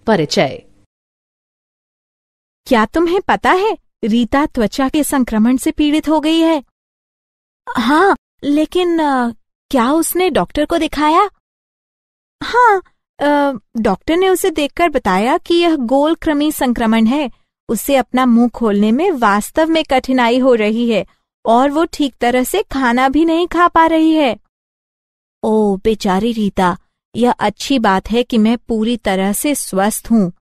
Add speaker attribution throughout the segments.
Speaker 1: परिचय।
Speaker 2: क्या तुम्हें पता है रीता त्वचा के संक्रमण से पीड़ित हो गई है? हाँ, लेकिन क्या उसने डॉक्टर को दिखाया? हाँ, डॉक्टर ने उसे देखकर बताया कि यह गोल कृमि संक्रमण है। उसे अपना मुंह खोलने में वास्तव में कठिनाई हो रही है और वो ठीक तरह से खाना भी नहीं खा पा रही है। ओह बेचारी रीता, यह अच्छी बात है कि मैं पूरी तरह से स्वस्थ हूँ।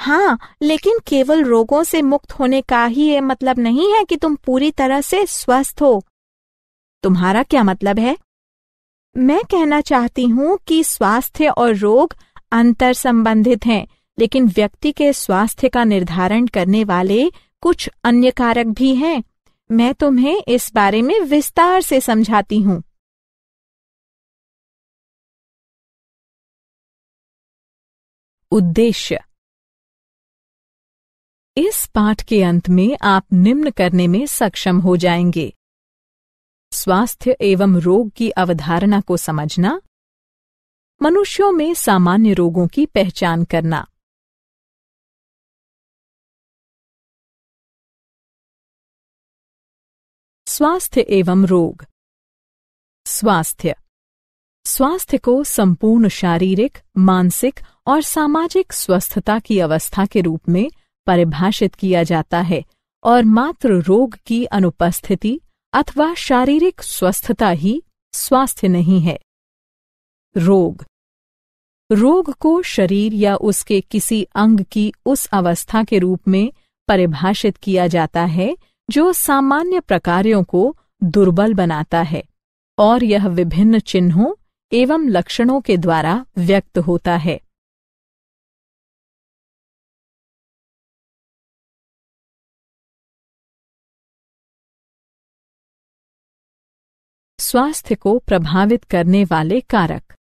Speaker 2: हाँ, लेकिन केवल रोगों से मुक्त होने का ही ये मतलब नहीं है कि तुम पूरी तरह से स्वस्थ हो। तुम्हारा क्या मतलब है? मैं कहना चाहती हूँ कि स्वास्थ्य और रोग अंतर संबंधित हैं, लेकिन व्यक्ति के स्वास्थ्य का निर्धारण करने वाले कुछ अन्य कारक भी हैं। मैं तुम्हें इस बारे में विस्तार से समझाती हूँ। उद्देश्य। इस पाठ के अंत में आप निम्न करने में सक्षम हो जाएंगे: स्वास्थ्य एवं रोग की अवधारणा को समझना, मनुष्यों में सामान्य रोगों की पहचान करना। स्वास्थ्य एवं रोग। स्वास्थ्य को संपूर्ण शारीरिक, मानसिक और सामाजिक स्वस्थता की अवस्था के रूप में परिभाषित किया जाता है और मात्र रोग की अनुपस्थिति अथवा शारीरिक स्वस्थता ही स्वास्थ्य नहीं है। रोग को शरीर या उसके किसी अंग की उस अवस्था के रूप में परिभाषित किया जाता है जो सामान्य प्रकारों को दुर्बल बनाता है और यह विभिन्न चिन्हों एवं लक्षणों के द्वारा व्यक्त होता है। स्वास्थ्य को प्रभावित करने वाले कारक।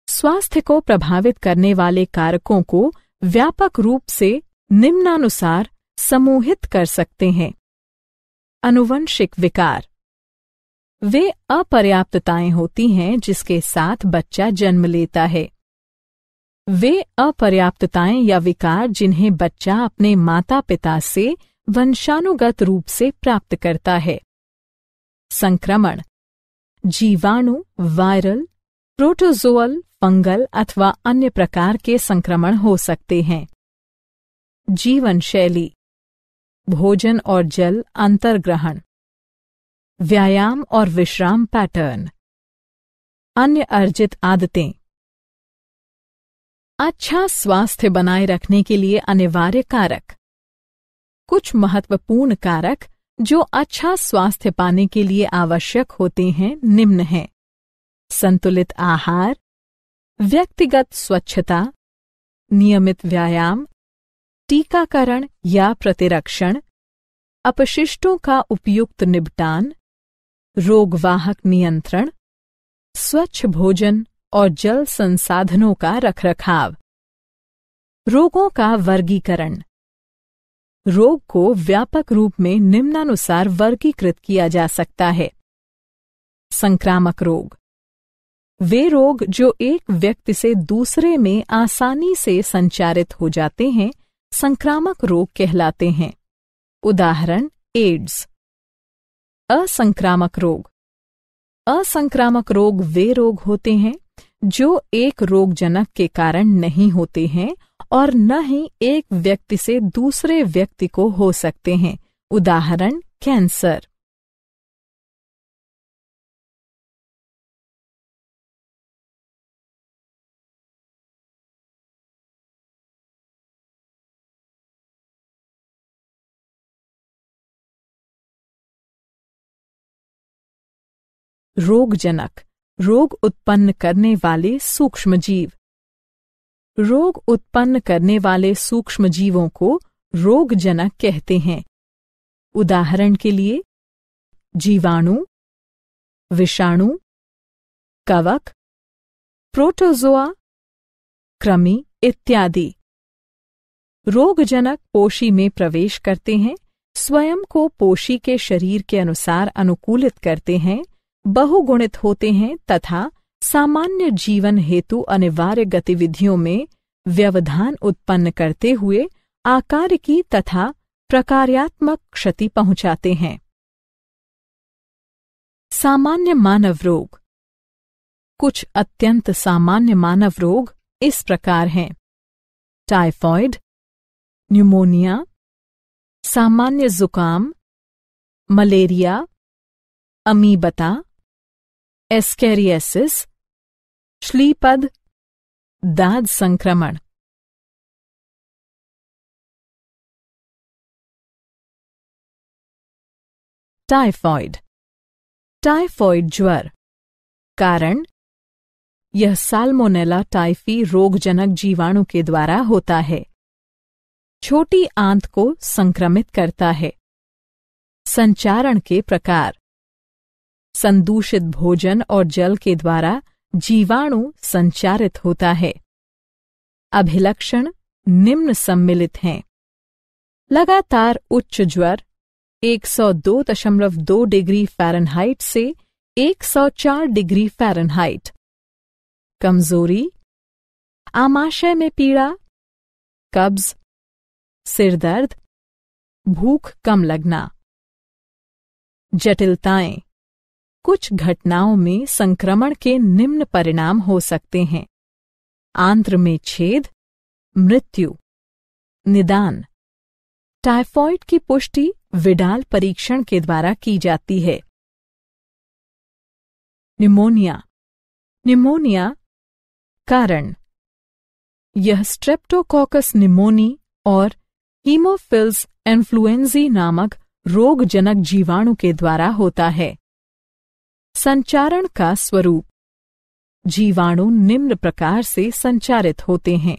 Speaker 2: स्वास्थ्य को प्रभावित करने वाले कारकों को व्यापक रूप से निम्नानुसार समूहित कर सकते हैं। आनुवंशिक विकार। वे अपर्याप्तताएं होती हैं जिसके साथ बच्चा जन्म लेता है। वे अपर्याप्तताएं या विकार जिन्हें बच्चा अपने माता पिता से वंशानुगत रूप से प्राप्त करता है। संक्रमण। जीवाणु, वायरल, प्रोटोजोअल, फंगल अथवा अन्य प्रकार के संक्रमण हो सकते हैं। जीवन शैली। भोजन और जल अंतर्ग्रहण, व्यायाम और विश्राम पैटर्न, अन्य अर्जित आदतें। अच्छा स्वास्थ्य बनाए रखने के लिए अनिवार्य कारक। कुछ महत्वपूर्ण कारक जो अच्छा स्वास्थ्य पाने के लिए आवश्यक होते हैं निम्न हैं: संतुलित आहार, व्यक्तिगत स्वच्छता, नियमित व्यायाम, टीकाकरण या प्रतिरक्षण, अपशिष्टों का उपयुक्त निपटान, रोगवाहक नियंत्रण, स्वच्छ भोजन और जल संसाधनों का रखरखाव। रोगों का वर्गीकरण। रोग को व्यापक रूप में निम्नानुसार वर्गीकृत किया जा सकता है। संक्रामक रोग। वे रोग जो एक व्यक्ति से दूसरे में आसानी से संचारित हो जाते हैं संक्रामक रोग कहलाते हैं। उदाहरण: एड्स। असंक्रामक रोग। असंक्रामक रोग वे रोग होते हैं जो एक रोगजनक के कारण नहीं होते हैं और न ही एक व्यक्ति से दूसरे व्यक्ति को हो सकते हैं। उदाहरण: कैंसर। रोगजनक, रोग उत्पन्न करने वाले सूक्ष्मजीव। रोग उत्पन्न करने वाले सूक्ष्मजीवों को रोगजनक कहते हैं। उदाहरण के लिए: जीवाणु, विषाणु, कवक, प्रोटोजोआ, कृमि इत्यादि। रोगजनक पोषी में प्रवेश करते हैं, स्वयं को पोषी के शरीर के अनुसार अनुकूलित करते हैं, बहुगुणित होते हैं तथा सामान्य जीवन हेतु अनिवार्य गतिविधियों में व्यवधान उत्पन्न करते हुए आकार की तथा प्रकार्यात्मक क्षति पहुंचाते हैं। सामान्य मानव रोग। कुछ अत्यंत सामान्य मानव रोग इस प्रकार हैं: टाइफॉइड, न्यूमोनिया, सामान्य जुकाम, मलेरिया, अमीबता, एस्केरियासिस, श्लीपद, दाद संक्रमण। टाइफॉइड। टाइफॉइड ज्वर। कारण: यह साल्मोनेला टाइफी रोगजनक जीवाणु के द्वारा होता है। छोटी आंत को संक्रमित करता है। संचारण के प्रकार: संदूषित भोजन और जल के द्वारा जीवाणु संचारित होता है। अभिलक्षण निम्न सम्मिलित हैं: लगातार उच्च ज्वर 102.2 डिग्री फ़ारेनहाइट से 104 डिग्री फ़ारेनहाइट, कमजोरी, आमाशय में पीड़ा, कब्ज, सिरदर्द, भूख कम लगना। जटिलताएं: कुछ घटनाओं में संक्रमण के निम्न परिणाम हो सकते हैं: आंत्र में छेद, मृत्यु। निदान: टाइफॉइड की पुष्टि विडाल परीक्षण के द्वारा की जाती है। न्यूमोनिया। न्यूमोनिया। कारण: यह स्ट्रेप्टोकोकस न्यूमोनी और हीमोफिल्स इन्फ्लुएंजी नामक रोगजनक जीवाणु के द्वारा होता है। संचारण का स्वरूप: जीवाणु निम्न प्रकार से संचारित होते हैं: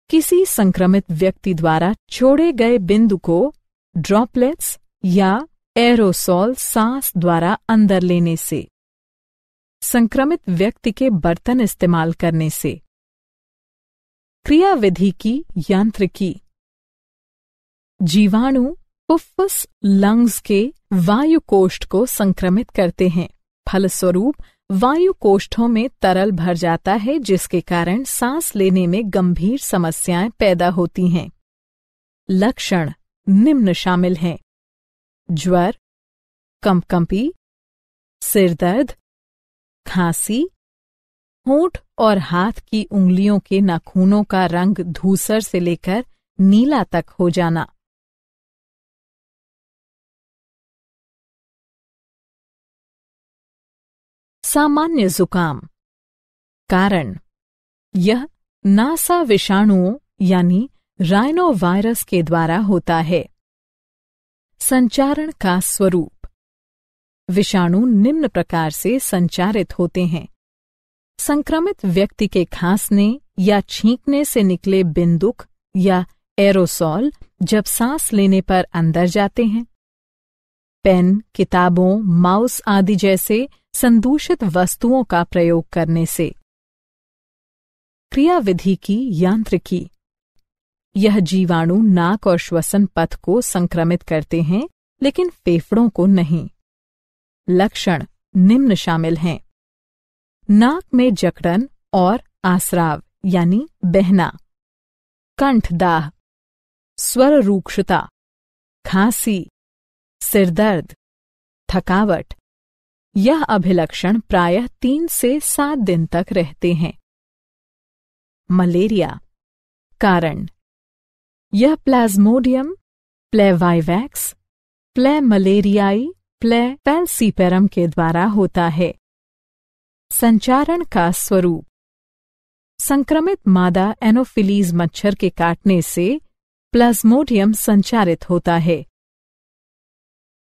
Speaker 2: किसी संक्रमित व्यक्ति द्वारा छोड़े गए बिंदु को ड्रॉपलेट्स या एरोसोल सांस द्वारा अंदर लेने से, संक्रमित व्यक्ति के बर्तन इस्तेमाल करने से। क्रियाविधि की यांत्रिकी: जीवाणु फुफ्फुस लंग्स के वायु कोष्ठ को संक्रमित करते हैं। फलस्वरूप वायु कोष्ठों में तरल भर जाता है, जिसके कारण सांस लेने में गंभीर समस्याएं पैदा होती हैं। लक्षण निम्न शामिल हैं: ज्वर, कंपकंपी, सिरदर्द, खांसी, होंठ और हाथ की उंगलियों के नाखूनों का रंग धूसर से लेकर नीला तक हो जाना। सामान्य जुकाम। कारण: यह नासा विषाणुओं यानी राइनोवायरस के द्वारा होता है। संचारण का स्वरूप: विषाणु निम्न प्रकार से संचारित होते हैं: संक्रमित व्यक्ति के खांसने या छींकने से निकले बिंदुक या एरोसोल जब सांस लेने पर अंदर जाते हैं। पेन, किताबों, माउस आदि जैसे संदूषित वस्तुओं का प्रयोग करने से। क्रियाविधि की यांत्रिकी: यह जीवाणु नाक और श्वसन पथ को संक्रमित करते हैं, लेकिन फेफड़ों को नहीं। लक्षण निम्न शामिल हैं: नाक में जकड़न और आस्राव यानी बहना, कंठदाह, स्वर रूक्षता, खांसी, सिरदर्द, थकावट। यह अभिलक्षण प्रायः 3 से 7 दिन तक रहते हैं। मलेरिया। कारण: यह प्लाज्मोडियम प्लेवाइवैक्स, प्ले मलेरियाई, प्ले फैल्सीपेरम के द्वारा होता है। संचारण का स्वरूप: संक्रमित मादा एनोफिलीज मच्छर के काटने से प्लाज्मोडियम संचारित होता है।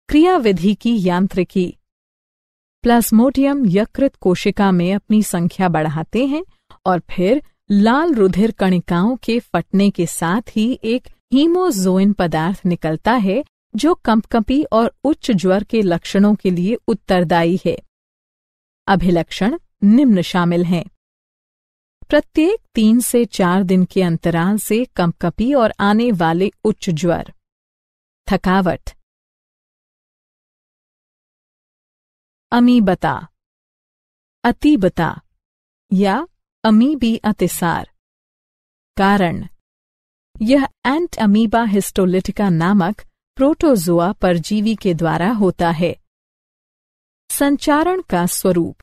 Speaker 2: क्रियाविधि की यांत्रिकी: प्लाज्मोडियम यकृत कोशिका में अपनी संख्या बढ़ाते हैं और फिर लाल रुधिर कणिकाओं के फटने के साथ ही एक हीमोजोइन पदार्थ निकलता है, जो कंपकंपी और उच्च ज्वर के लक्षणों के लिए उत्तरदायी है। अभिलक्षण निम्न शामिल हैं: प्रत्येक 3 से 4 दिन के अंतराल से कंपकंपी और आने वाले उच्च ज्वर, थकावट। अमीबता, अतीबता या अमीबी अतिसार। कारण यह एंट अमीबा हिस्टोलिटिका नामक प्रोटोजोआ परजीवी के द्वारा होता है। संचारण का स्वरूप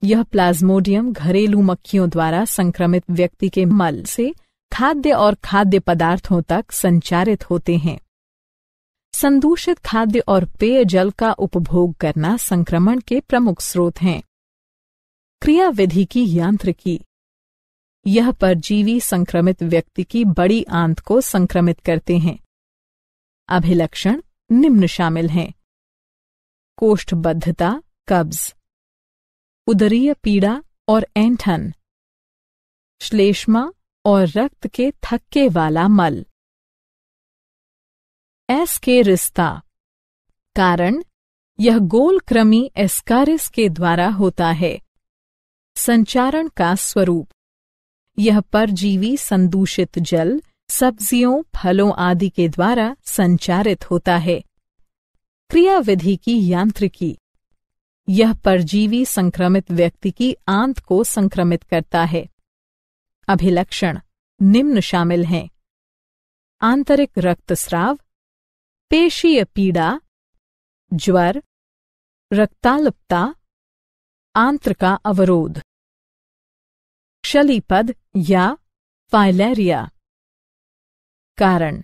Speaker 2: यह प्लाज्मोडियम घरेलू मक्खियों द्वारा संक्रमित व्यक्ति के मल से खाद्य और खाद्य पदार्थों तक संचारित होते हैं। संदूषित खाद्य और पेयजल का उपभोग करना संक्रमण के प्रमुख स्रोत हैं। क्रियाविधि की यांत्रिकी यह परजीवी संक्रमित व्यक्ति की बड़ी आंत को संक्रमित करते हैं। अभिलक्षण निम्न शामिल हैं: कोष्ठबद्धता, कब्ज, उदरीय पीड़ा और ऐंठन, श्लेष्मा और रक्त के थक्के वाला मल। एस्केरिस्ता कारण यह गोल कृमि एस्कारिस के द्वारा होता है। संचारण का स्वरूप यह परजीवी संदूषित जल, सब्जियों, फलों आदि के द्वारा संचारित होता है। क्रियाविधि की यांत्रिकी यह परजीवी संक्रमित व्यक्ति की आंत को संक्रमित करता है। अभिलक्षण निम्न शामिल हैं: आंतरिक रक्तस्राव, पेशीय पीड़ा, ज्वर, रक्ताल्पता, आंत्र का अवरोध। शलीपद या फाइलेरिया कारण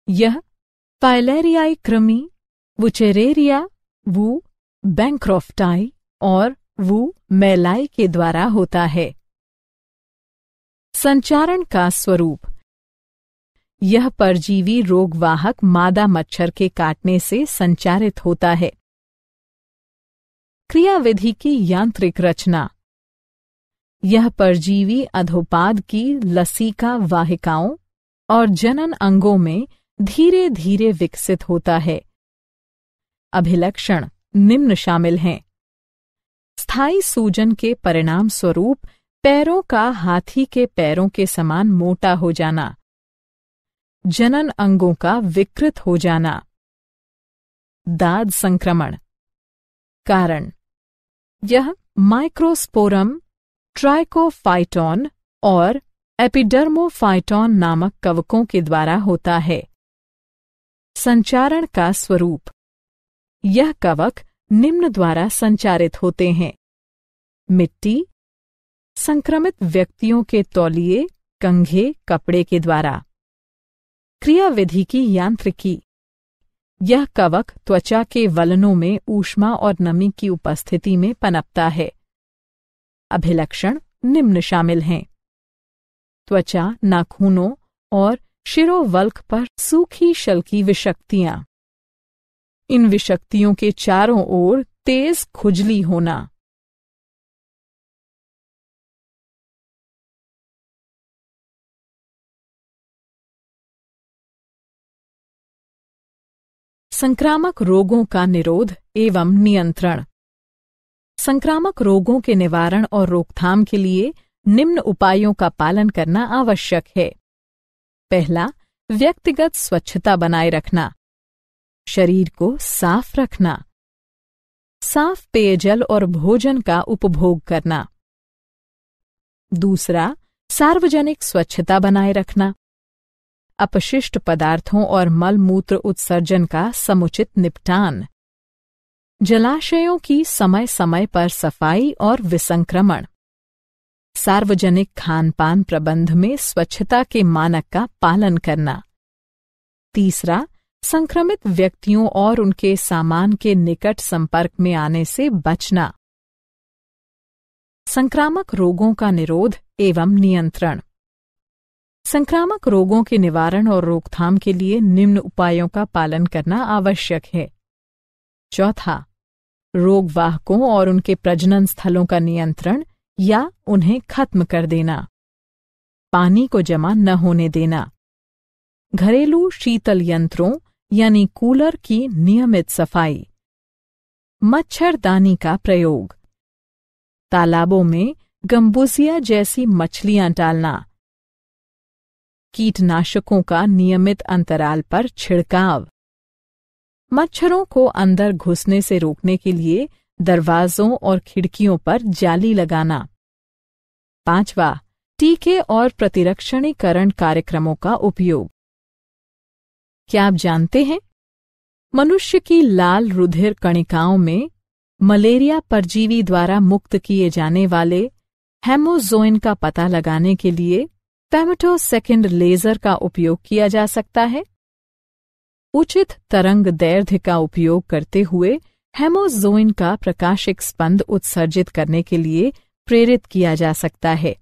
Speaker 2: यह फाइलेरियाई कृमि वुचेरेरिया वू बैंक्रॉफ्टाई और वू मेलाई के द्वारा होता है। संचारण का स्वरूप यह परजीवी रोगवाहक मादा मच्छर के काटने से संचारित होता है। क्रियाविधि की यांत्रिक रचना यह परजीवी अधोपाद की लसीका वाहिकाओं और जनन अंगों में धीरे धीरे विकसित होता है। अभिलक्षण निम्न शामिल हैं: स्थायी सूजन के परिणाम स्वरूप पैरों का हाथी के पैरों के समान मोटा हो जाना, जनन अंगों का विकृत हो जाना, दाद संक्रमण। कारण यह माइक्रोस्पोरम ट्राइकोफाइटॉन और एपिडर्मोफाइटॉन नामक कवकों के द्वारा होता है। संचारण का स्वरूप यह कवक निम्न द्वारा संचारित होते हैं: मिट्टी, संक्रमित व्यक्तियों के तौलिए, कंघे, कपड़े के द्वारा। क्रियाविधि की यांत्रिकी यह कवक त्वचा के वलनों में ऊष्मा और नमी की उपस्थिति में पनपता है। अभिलक्षण निम्न शामिल हैं: त्वचा, नाखूनों और शिरोवल्क पर सूखी शल्की विषक्तियां। इन विषक्तियों के चारों ओर तेज खुजली होना। संक्रामक रोगों का निरोध एवं नियंत्रण। संक्रामक रोगों के निवारण और रोकथाम के लिए निम्न उपायों का पालन करना आवश्यक है। पहला, व्यक्तिगत स्वच्छता बनाए रखना, शरीर को साफ रखना, साफ पेयजल और भोजन का उपभोग करना। दूसरा, सार्वजनिक स्वच्छता बनाए रखना, अपशिष्ट पदार्थों और मल मूत्र उत्सर्जन का समुचित निपटान, जलाशयों की समय समय पर सफाई और विसंक्रमण, सार्वजनिक खान-पान प्रबंध में स्वच्छता के मानक का पालन करना। तीसरा, संक्रमित व्यक्तियों और उनके सामान के निकट संपर्क में आने से बचना। संक्रामक रोगों का निरोध एवं नियंत्रण। संक्रामक रोगों के निवारण और रोकथाम के लिए निम्न उपायों का पालन करना आवश्यक है। चौथा, रोगवाहकों और उनके प्रजनन स्थलों का नियंत्रण या उन्हें खत्म कर देना। पानी को जमा न होने देना। घरेलू शीतल यंत्रों यानी कूलर की नियमित सफाई। मच्छरदानी का प्रयोग। तालाबों में गम्बुसिया जैसी मछलियां डालना। कीटनाशकों का नियमित अंतराल पर छिड़काव। मच्छरों को अंदर घुसने से रोकने के लिए दरवाजों और खिड़कियों पर जाली लगाना। पांचवा, टीके और प्रतिरक्षणीकरण कार्यक्रमों का उपयोग। क्या आप जानते हैं, मनुष्य की लाल रुधिर कणिकाओं में मलेरिया परजीवी द्वारा मुक्त किए जाने वाले हेमोज़ोइन का पता लगाने के लिए फेमेटोसेकंड लेजर का उपयोग किया जा सकता है। उचित तरंग दैर्ध्य का उपयोग करते हुए हेमोज़ोइन का प्रकाशिक स्पंद उत्सर्जित करने के लिए प्रेरित किया जा सकता है।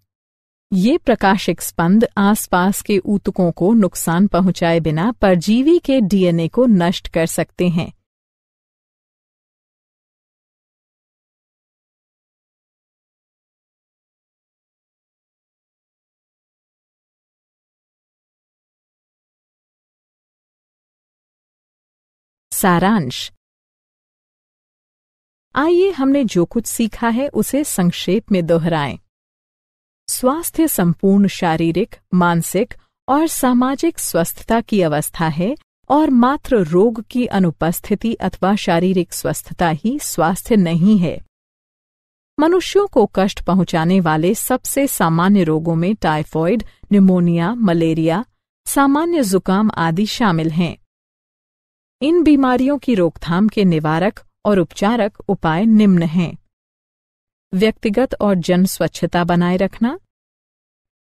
Speaker 2: ये प्रकाशिक स्पंद आसपास के ऊतकों को नुकसान पहुंचाए बिना परजीवी के डीएनए को नष्ट कर सकते हैं। सारांश। आइए हमने जो कुछ सीखा है उसे संक्षेप में दोहराएं। स्वास्थ्य संपूर्ण शारीरिक, मानसिक और सामाजिक स्वस्थता की अवस्था है और मात्र रोग की अनुपस्थिति अथवा शारीरिक स्वस्थता ही स्वास्थ्य नहीं है। मनुष्यों को कष्ट पहुंचाने वाले सबसे सामान्य रोगों में टाइफॉइड, निमोनिया, मलेरिया, सामान्य जुकाम आदि शामिल हैं। इन बीमारियों की रोकथाम के निवारक और उपचारक उपाय निम्न हैं। व्यक्तिगत और जन स्वच्छता बनाए रखना,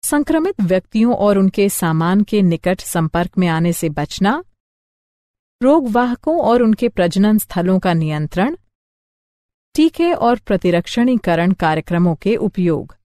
Speaker 2: संक्रमित व्यक्तियों और उनके सामान के निकट संपर्क में आने से बचना, रोगवाहकों और उनके प्रजनन स्थलों का नियंत्रण, टीके और प्रतिरक्षणीकरण कार्यक्रमों के उपयोग।